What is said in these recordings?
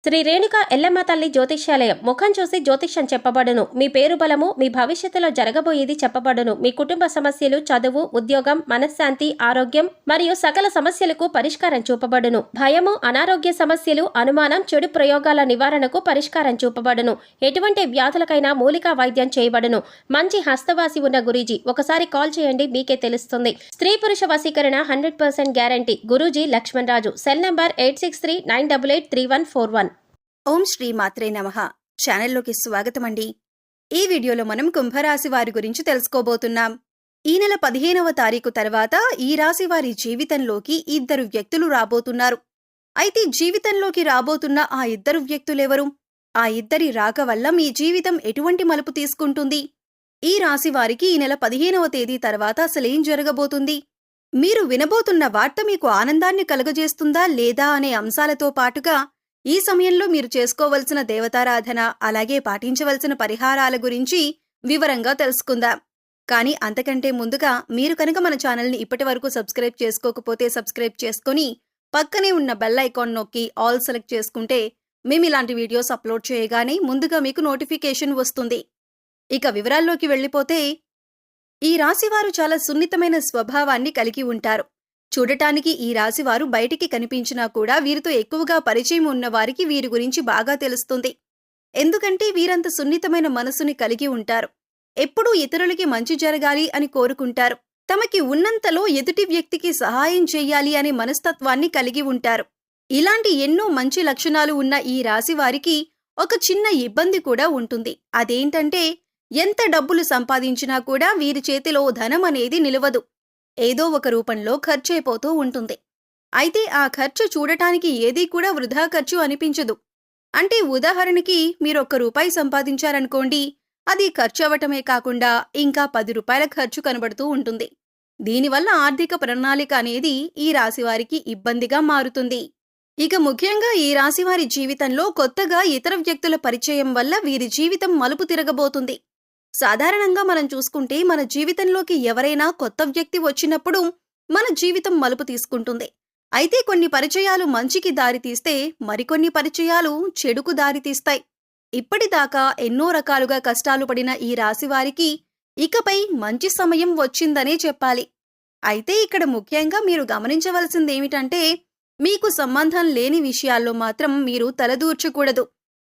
శ్రీ రేణుక ఎల్లమ్మ తల్లి జ్యోతిష్యాలయం. ముఖం చూసి జ్యోతిష్యం చెప్పబడును. మీ పేరు బలము, మీ భవిష్యత్తులో జరగబోయేది చెప్పబడును. మీ కుటుంబ సమస్యలు, చదువు, ఉద్యోగం, మనశ్శాంతి, ఆరోగ్యం మరియు సకల సమస్యలకు పరిష్కారం చూపబడును. భయము, అనారోగ్య సమస్యలు, అనుమానం, చెడు ప్రయోగాల నివారణకు పరిష్కారం చూపబడును. ఎటువంటి వ్యాధులకైనా మూలికా వైద్యం చేయబడును. మంచి హస్తవాసి ఉన్న గురూజీ. ఒకసారి కాల్ చేయండి, మీకే తెలుస్తుంది. స్త్రీ పురుష వశీకరణ 100% guarantee. Guruji Lakshman Raju. Cell number 8639883141. ఓం శ్రీ మాత్రే నమః. ఛానల్లోకి స్వాగతమండి. ఈ వీడియోలో మనం కుంభరాశి వారి గురించి తెలుసుకోబోతున్నాం. ఈ నెల 15వ తారీఖు తర్వాత ఈ రాశి వారి జీవితంలోకి ఇద్దరు వ్యక్తులు రాబోతున్నారు. అయితే జీవితంలోకి రాబోతున్న ఆ ఇద్దరు వ్యక్తులెవరు? ఆ ఇద్దరి రాక వల్ల మీ జీవితం ఎటువంటి మలుపు తీసుకుంటుంది? ఈ రాశి వారికి ఈ నెల 15వ తేదీ తర్వాత అసలేం జరగబోతుంది? మీరు వినబోతున్న వార్త మీకు ఆనందాన్ని కలుగజేస్తుందా లేదా అనే అంశాలతో పాటుగా ఈ సమయంలో మీరు చేసుకోవలసిన దేవతారాధన, అలాగే పాటించవలసిన పరిహారాల గురించి వివరంగా తెలుసుకుందాం. కానీ అంతకంటే ముందుగా మీరు కనుక మన ఛానల్ని ఇప్పటి వరకు సబ్స్క్రైబ్ చేసుకోకపోతే సబ్స్క్రైబ్ చేసుకుని పక్కనే ఉన్న బెల్ ఐకాన్ నొక్కి ఆల్ సెలెక్ట్ చేసుకుంటే మేము ఇలాంటి వీడియోస్ అప్లోడ్ చేయగానే ముందుగా మీకు నోటిఫికేషన్ వస్తుంది. ఇక వివరాల్లోకి వెళ్ళిపోతే, ఈ రాశివారు చాలా సున్నితమైన స్వభావాన్ని కలిగి ఉంటారు. చూడటానికి ఈ రాశివారు బయటికి కనిపించినా కూడా వీరితో ఎక్కువగా పరిచయం ఉన్న వారికి వీరి గురించి బాగా తెలుస్తుంది. ఎందుకంటే వీరంత సున్నితమైన మనసుని కలిగి ఉంటారు. ఎప్పుడూ ఇతరులకి మంచి జరగాలి అని కోరుకుంటారు. తమకి ఉన్నంతలో ఎదుటి వ్యక్తికి సహాయం చెయ్యాలి అనే మనస్తత్వాన్ని కలిగి ఉంటారు. ఇలాంటి ఎన్నో మంచి లక్షణాలు ఉన్న ఈ రాశివారికి ఒక చిన్న ఇబ్బంది కూడా ఉంటుంది. అదేంటంటే, ఎంత డబ్బులు సంపాదించినా కూడా వీరి చేతిలో ధనం అనేది నిలవదు. ఏదో ఒక రూపంలో ఖర్చయిపోతూ ఉంటుంది. అయితే ఆ ఖర్చు చూడటానికి ఏదీ కూడా వృధా ఖర్చు అనిపించదు. అంటే ఉదాహరణకి మీరు ₹1 సంపాదించారనుకోండి, అది ఖర్చు అవటమే కాకుండా ఇంకా ₹10 ఖర్చు కనబడుతూ ఉంటుంది. దీనివల్ల ఆర్థిక ప్రణాళిక అనేది ఈ రాశివారికి ఇబ్బందిగా మారుతుంది. ఇక ముఖ్యంగా ఈ రాశివారి జీవితంలో కొత్తగా ఇతర వ్యక్తుల పరిచయం వల్ల వీరి జీవితం మలుపు తిరగబోతుంది. సాధారణంగా మనం చూసుకుంటే మన జీవితంలోకి ఎవరైనా కొత్త వ్యక్తి వచ్చినప్పుడు మన జీవితం మలుపు తీసుకుంటుంది. అయితే కొన్ని పరిచయాలు మంచికి దారితీస్తే మరికొన్ని పరిచయాలు చెడుకు దారితీస్తాయి. ఇప్పటిదాకా ఎన్నో రకాలుగా కష్టాలు పడిన ఈ రాశివారికి ఇకపై మంచి సమయం వచ్చిందనే చెప్పాలి. అయితే ఇక్కడ ముఖ్యంగా మీరు గమనించవలసిందేమిటంటే, మీకు సంబంధం లేని విషయాల్లో మాత్రం మీరు తలదూర్చకూడదు.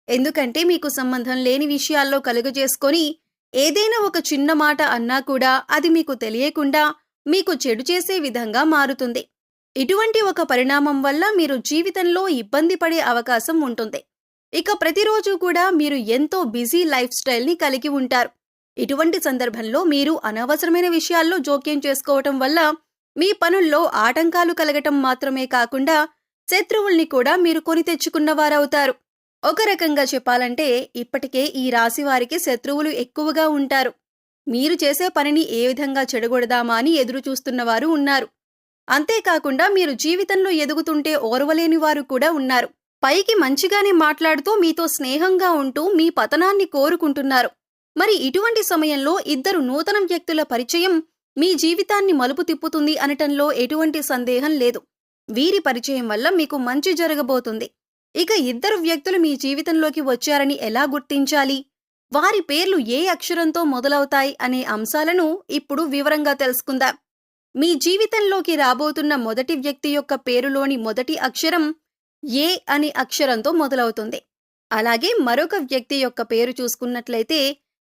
ఎందుకంటే మీకు సంబంధం లేని విషయాల్లో కలుగజేసుకొని ఏదైనా ఒక చిన్న మాట అన్నా కూడా అది మీకు తెలియకుండా మీకు చెడు చేసే విధంగా మారుతుంది. ఇటువంటి ఒక పరిణామం వల్ల మీరు జీవితంలో ఇబ్బంది పడే అవకాశం ఉంటుంది. ఇక ప్రతిరోజు కూడా మీరు ఎంతో బిజీ లైఫ్ స్టైల్ని కలిగి ఉంటారు. ఇటువంటి సందర్భంలో మీరు అనవసరమైన విషయాల్లో జోక్యం చేసుకోవటం వల్ల మీ పనుల్లో ఆటంకాలు కలగటం మాత్రమే కాకుండా శత్రువుల్ని కూడా మీరు కొని తెచ్చుకున్నవారవుతారు. ఒక రకంగా చెప్పాలంటే ఇప్పటికే ఈ రాశివారికి శత్రువులు ఎక్కువగా ఉంటారు. మీరు చేసే పనిని ఏ విధంగా చెడగొడదామా అని ఎదురు చూస్తున్నవారు ఉన్నారు. అంతేకాకుండా మీరు జీవితంలో ఎదుగుతుంటే ఓర్వలేని వారు కూడా ఉన్నారు. పైకి మంచిగానే మాట్లాడుతూ మీతో స్నేహంగా ఉంటూ మీ పతనాన్ని కోరుకుంటున్నారు. మరి ఇటువంటి సమయంలో ఇద్దరు నూతన వ్యక్తుల పరిచయం మీ జీవితాన్ని మలుపు తిప్పుతుంది అనటంలో ఎటువంటి సందేహం లేదు. వీరి పరిచయం వల్ల మీకు మంచి జరగబోతుంది. ఇక ఇద్దరు వ్యక్తులు మీ జీవితంలోకి వచ్చారని ఎలా గుర్తించాలి? వారి పేర్లు ఏ అక్షరంతో మొదలవుతాయి అనే అంశాలను ఇప్పుడు వివరంగా తెలుసుకుందాం. మీ జీవితంలోకి రాబోతున్న మొదటి వ్యక్తి యొక్క పేరులోని మొదటి అక్షరం ఏ అనే అక్షరంతో మొదలవుతుంది. అలాగే మరొక వ్యక్తి యొక్క పేరు చూసుకున్నట్లయితే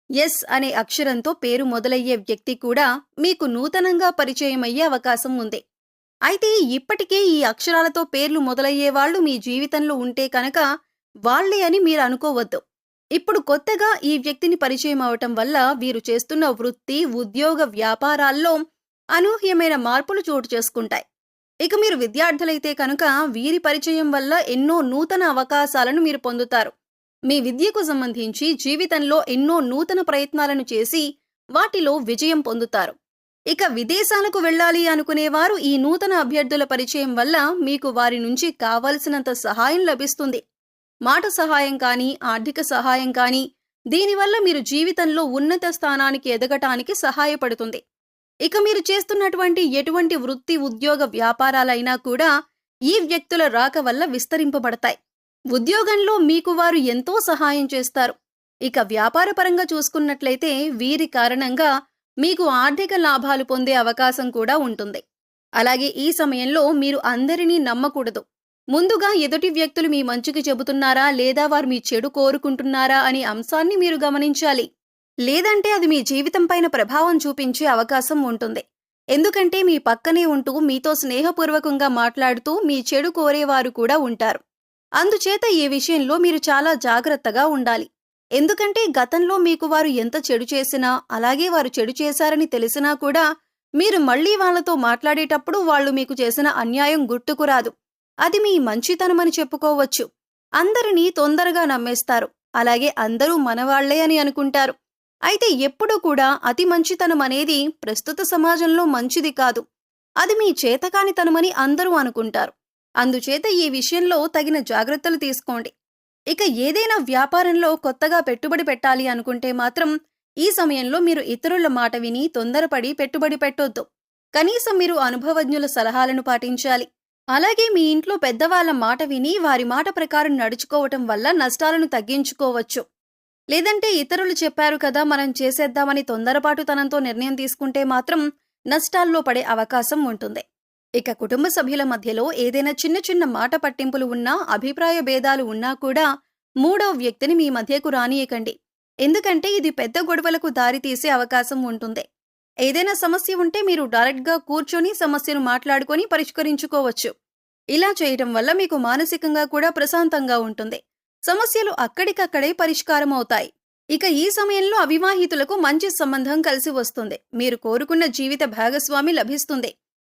ఎస్ అనే అక్షరంతో పేరు మొదలయ్యే వ్యక్తి కూడా మీకు నూతనంగా పరిచయమయ్యే అవకాశం ఉంది. అయితే ఇప్పటికే ఈ అక్షరాలతో పేర్లు మొదలయ్యేవాళ్లు మీ జీవితంలో ఉంటే కనుక వాళ్లే అని మీరు అనుకోవద్దు. ఇప్పుడు కొత్తగా ఈ వ్యక్తిని పరిచయం అవటం వల్ల వీరు చేస్తున్న వృత్తి, ఉద్యోగ, వ్యాపారాల్లో అనూహ్యమైన మార్పులు చోటు చేసుకుంటాయి. ఇక మీరు విద్యార్థులైతే కనుక వీరి పరిచయం వల్ల ఎన్నో నూతన అవకాశాలను మీరు పొందుతారు. మీ విద్యకు సంబంధించి జీవితంలో ఎన్నో నూతన ప్రయత్నాలను చేసి వాటిలో విజయం పొందుతారు. ఇక విదేశాలకు వెళ్ళాలి అనుకునేవారు ఈ నూతన అభ్యర్థుల పరిచయం వల్ల మీకు వారి నుంచి కావలసినంత సహాయం లభిస్తుంది. మాట సహాయం కానీ, ఆర్థిక సహాయం కానీ, దీనివల్ల మీరు జీవితంలో ఉన్నత స్థానానికి ఎదగటానికి సహాయపడుతుంది. ఇక మీరు చేస్తున్నటువంటి ఎటువంటి వృత్తి, ఉద్యోగ, వ్యాపారాలైనా కూడా ఈ వ్యక్తుల రాక వల్ల విస్తరింపబడతాయి. ఉద్యోగంలో మీకు వారు ఎంతో సహాయం చేస్తారు. ఇక వ్యాపారపరంగా చూసుకున్నట్లయితే వీరి కారణంగా మీకు ఆర్థిక లాభాలు పొందే అవకాశం కూడా ఉంటుంది. అలాగే ఈ సమయంలో మీరు అందరినీ నమ్మకూడదు. ముందుగా ఎదుటి వ్యక్తులు మీ మంచికి చెబుతున్నారా లేదా వారు మీ చెడు కోరుకుంటున్నారా అనే అంశాన్ని మీరు గమనించాలి. లేదంటే అది మీ జీవితం పైన ప్రభావం చూపించే అవకాశం ఉంటుంది. ఎందుకంటే మీ పక్కనే ఉంటూ మీతో స్నేహపూర్వకంగా మాట్లాడుతూ మీ చెడు కోరేవారు కూడా ఉంటారు. అందుచేత ఈ విషయంలో మీరు చాలా జాగ్రత్తగా ఉండాలి. ఎందుకంటే గతంలో మీకు వారు ఎంత చెడు చేసినా, అలాగే వారు చెడు చేశారని తెలిసినా కూడా మీరు మళ్లీ వాళ్లతో మాట్లాడేటప్పుడు వాళ్ళు మీకు చేసిన అన్యాయం గుర్తుకురాదు. అది మీ మంచితనమని చెప్పుకోవచ్చు. అందరినీ తొందరగా నమ్మేస్తారు. అలాగే అందరూ మనవాళ్లే అని అనుకుంటారు. అయితే ఎప్పుడూ కూడా అతి మంచితనం అనేది ప్రస్తుత సమాజంలో మంచిది కాదు. అది మీ చేతకానితనమని అందరూ అనుకుంటారు. అందుచేత ఈ విషయంలో తగిన జాగ్రత్తలు తీసుకోండి. ఇక ఏదైనా వ్యాపారంలో కొత్తగా పెట్టుబడి పెట్టాలి అనుకుంటే మాత్రం ఈ సమయంలో మీరు ఇతరుల మాట విని తొందరపడి పెట్టుబడి పెట్టొద్దు. కనీసం మీరు అనుభవజ్ఞుల సలహాలను పాటించాలి. అలాగే మీ ఇంట్లో పెద్దవాళ్ల మాట విని వారి మాట ప్రకారం నడుచుకోవటం వల్ల నష్టాలను తగ్గించుకోవచ్చు. లేదంటే ఇతరులు చెప్పారు కదా మనం చేసేద్దామని తొందరపాటుతనంతో నిర్ణయం తీసుకుంటే మాత్రం నష్టాల్లో పడే అవకాశం ఉంటుంది. ఇక కుటుంబ సభ్యుల మధ్యలో ఏదైనా చిన్న చిన్న మాట పట్టింపులు ఉన్నా, అభిప్రాయ భేదాలు ఉన్నా కూడా మూడో వ్యక్తిని మీ మధ్యకు రానియకండి. ఎందుకంటే ఇది పెద్ద గొడవలకు దారితీసే అవకాశం ఉంటుంది. ఏదైనా సమస్య ఉంటే మీరు డైరెక్ట్గా కూర్చొని సమస్యను మాట్లాడుకొని పరిష్కరించుకోవచ్చు. ఇలా చేయటం వల్ల మీకు మానసికంగా కూడా ప్రశాంతంగా ఉంటుంది. సమస్యలు అక్కడికక్కడే పరిష్కారం అవుతాయి. ఇక ఈ సమయంలో అవివాహితులకు మంచి సంబంధం కలిసి వస్తుంది. మీరు కోరుకున్న జీవిత భాగస్వామి లభిస్తుంది.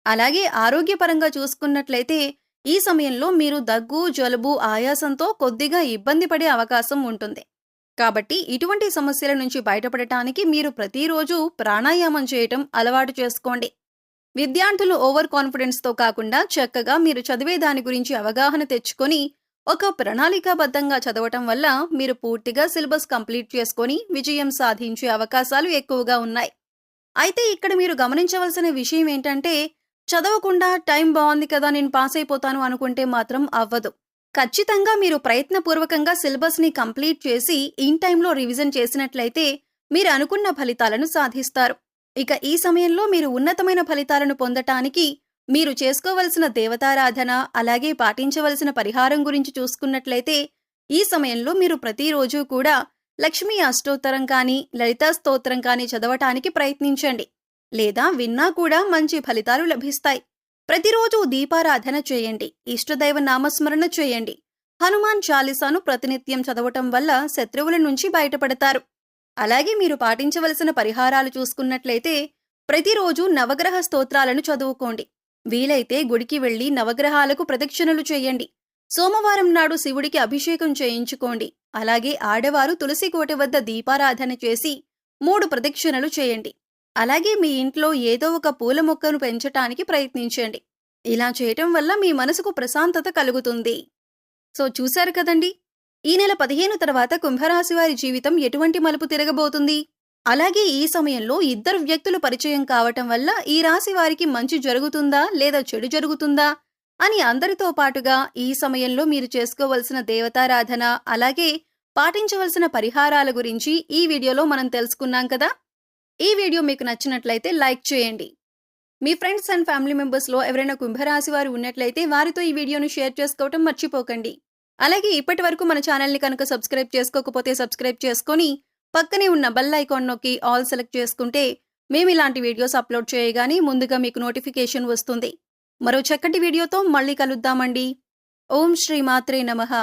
అలాగే ఆరోగ్యపరంగా చూసుకున్నట్లయితే ఈ సమయంలో మీరు దగ్గు, జలుబు, ఆయాసంతో కొద్దిగా ఇబ్బంది పడే అవకాశం ఉంటుంది. కాబట్టి ఇటువంటి సమస్యల నుంచి బయటపడటానికి మీరు ప్రతిరోజు ప్రాణాయామం చేయటం అలవాటు చేసుకోండి. విద్యార్థులు ఓవర్ కాన్ఫిడెన్స్తో కాకుండా చక్కగా మీరు చదివే దాని గురించి అవగాహన తెచ్చుకొని ఒక ప్రణాళికాబద్ధంగా చదవటం వల్ల మీరు పూర్తిగా సిలబస్ కంప్లీట్ చేసుకొని విజయం సాధించే అవకాశాలు ఎక్కువగా ఉన్నాయి. అయితే ఇక్కడ మీరు గమనించవలసిన విషయం ఏంటంటే చదవకుండా టైం బాగుంది కదా నేను పాస్ అయిపోతాను అనుకుంటే మాత్రం అవ్వదు. ఖచ్చితంగా మీరు ప్రయత్నపూర్వకంగా సిలబస్ని కంప్లీట్ చేసి ఇన్ టైంలో రివిజన్ చేసినట్లయితే మీరు అనుకున్న ఫలితాలను సాధిస్తారు. ఇక ఈ సమయంలో మీరు ఉన్నతమైన ఫలితాలను పొందటానికి మీరు చేసుకోవలసిన దేవతారాధన, అలాగే పాటించవలసిన పరిహారం గురించి చూసుకున్నట్లయితే ఈ సమయంలో మీరు ప్రతిరోజు కూడా లక్ష్మీ అష్టోత్తరం కానీ, లలితా స్తోత్రం కానీ చదవటానికి ప్రయత్నించండి. లేదా విన్నా కూడా మంచి ఫలితాలు లభిస్తాయి. ప్రతిరోజు దీపారాధన చేయండి. ఇష్టదైవ నామస్మరణ చేయండి. హనుమాన్ చాలీసాను ప్రతినిత్యం చదవటం వల్ల శత్రువుల నుంచి బయటపడతారు. అలాగే మీరు పాటించవలసిన పరిహారాలు చూసుకున్నట్లయితే ప్రతిరోజు నవగ్రహ స్తోత్రాలను చదువుకోండి. వీలైతే గుడికి వెళ్లి నవగ్రహాలకు ప్రదక్షిణలు చేయండి. సోమవారం నాడు శివుడికి అభిషేకం చేయించుకోండి. అలాగే ఆడవారు తులసి కోట వద్ద దీపారాధన చేసి 3 ప్రదక్షిణలు చేయండి. అలాగే మీ ఇంట్లో ఏదో ఒక పూల మొక్కను పెంచటానికి ప్రయత్నించండి. ఇలా చేయటం వల్ల మీ మనసుకు ప్రశాంతత కలుగుతుంది. సో చూశారు కదండి, ఈ నెల 15 తర్వాత కుంభరాశి వారి జీవితం ఎటువంటి మలుపు తిరగబోతుంది. అలాగే ఈ సమయంలో ఇద్దరు వ్యక్తులు పరిచయం కావటం వల్ల ఈ రాశి వారికి మంచి జరుగుతుందా లేదా చెడు జరుగుతుందా అని అందరితో పాటుగా ఈ సమయంలో మీరు చేసుకోవలసిన దేవతారాధన, అలాగే పాటించవలసిన పరిహారాల గురించి ఈ వీడియోలో మనం తెలుసుకున్నాం కదా. ఈ వీడియో మీకు నచ్చినట్లయితే లైక్ చేయండి. మీ ఫ్రెండ్స్ అండ్ ఫ్యామిలీ మెంబర్స్లో ఎవరైనా కుంభరాశి వారు ఉన్నట్లయితే వారితో ఈ వీడియోను షేర్ చేసుకోవటం మర్చిపోకండి. అలాగే ఇప్పటి వరకు మన ఛానల్ని కనుక సబ్స్క్రైబ్ చేసుకోకపోతే సబ్స్క్రైబ్ చేసుకొని పక్కనే ఉన్న బెల్ ఐకాన్ నొక్కి ఆల్ సెలెక్ట్ చేసుకుంటే మేము ఇలాంటి వీడియోస్ అప్లోడ్ చేయగానే ముందుగా మీకు నోటిఫికేషన్ వస్తుంది. మరో చక్కటి వీడియోతో మళ్ళీ కలుద్దామండి. ఓం శ్రీ మాత్రే నమః.